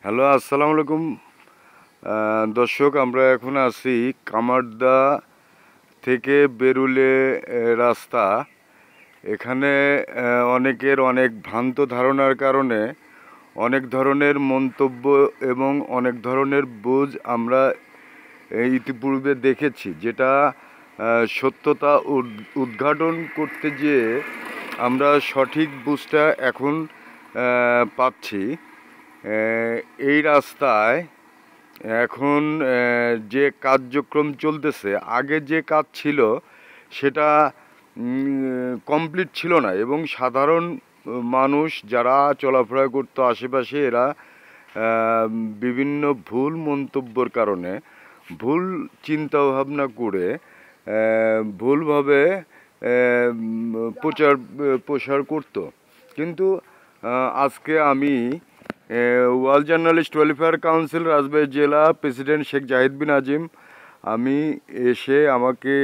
Hello, আসসালামু আলাইকুম দর্শক। আমরা এখন আছি কামারদা থেকে বেরুলে রাস্তা। এখানে অনেকের অনেক ভ্রান্ত ধারণার কারণে অনেক ধরনের মন্তব্য এবং অনেক ধরনের বুঝ আমরা ইতিপূর্বে দেখেছি, যেটা সত্যতা উদ্ঘাটন করতে গিয়ে আমরা সঠিক বুঝটা এখন পাচ্ছি। এই রাস্তায় এখন যে কার্যক্রম চলতেছে, আগে যে কাজ ছিল সেটা কমপ্লিট ছিল না, এবং সাধারণ মানুষ যারা চলাফেরা করতো আশেপাশে, এরা বিভিন্ন ভুল মন্তব্যর কারণে, ভুল চিন্তাভাবনা করে ভুলভাবে প্রচার করতো। কিন্তু আজকে আমি ওয়ার্ল্ড জার্নালিস্ট ওয়েলফেয়ার কাউন্সিল রাজবাড়ী জেলা প্রেসিডেন্ট শেখ জাহিদ বিন আজিম, আমি এসে আমাকে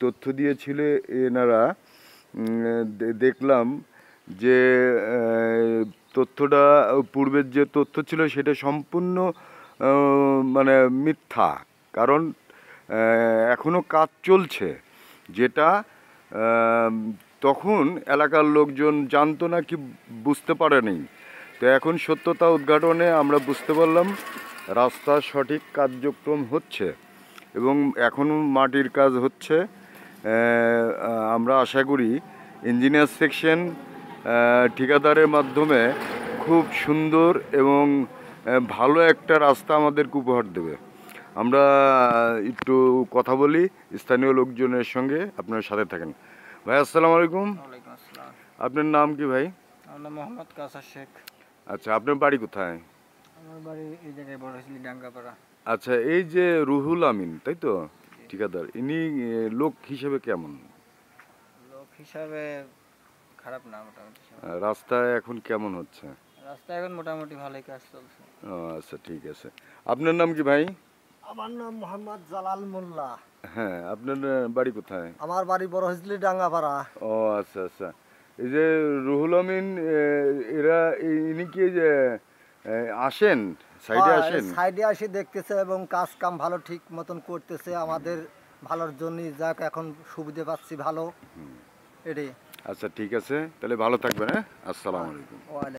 তথ্য দিয়েছিল এনারা। দেখলাম যে তথ্যটা, পূর্বের যে তথ্য ছিল সেটা সম্পূর্ণ মানে মিথ্যা। কারণ এখনও কাজ চলছে, যেটা তখন এলাকার লোকজন জানতো না, কি বুঝতে পারেনি। তো এখন সত্যতা উদ্ঘাটনে আমরা বুঝতে পারলাম রাস্তার সঠিক কার্যক্রম হচ্ছে এবং এখনও মাটির কাজ হচ্ছে। আমরা আশা করি ইঞ্জিনিয়ার সেকশন ঠিকাদারের মাধ্যমে খুব সুন্দর এবং ভালো একটা রাস্তা আমাদেরকে উপহার দেবে। আমরা একটু কথা বলি স্থানীয় লোকজনের সঙ্গে, আপনার সাথে থাকেন। ভাই, আসসালামু আলাইকুম। ওয়ালাইকুম আসসালাম। আপনার নাম কি ভাই? আমার নাম মোহাম্মদ কাসার শেখ। আচ্ছা, আপনার বাড়ি কোথায়? আমার বাড়ি এই জায়গায় বড়হাসলি ডাঙ্গাপাড়া। আচ্ছা, এই যে রুহুল আমিন, তাই তো ঠিকাদার, ইনি লোক হিসেবে কেমন? লোক হিসাবে খারাপ না, মোটামুটি। রাস্তা এখন কেমন হচ্ছে? রাস্তা এখন মোটামুটি ভালোই কাজ চলছে। ও আচ্ছা, ঠিক আছে। আপনার নাম কি ভাই? আমার নাম মোহাম্মদ জালাল মোল্লা। হ্যাঁ, আপনার বাড়ি কোথায়? আমার বাড়ি বড়হাসলি ডাঙ্গাপাড়া। ও আচ্ছা আচ্ছা। এই যে রুহুল আমিন, এরা ইনি কি যে আসেন, সাইডে আসেন? সাইডে আসি দেখতেছে এবং কাজ কাম ভালো ঠিক মতন করতেছে, আমাদের ভালোর জন্যই যাক এখন সুবিধে পাচ্ছি ভালো এটাই। আচ্ছা, ঠিক আছে, তাহলে ভালো থাকবেন। হ্যাঁ, আসসালামু আলাইকুম।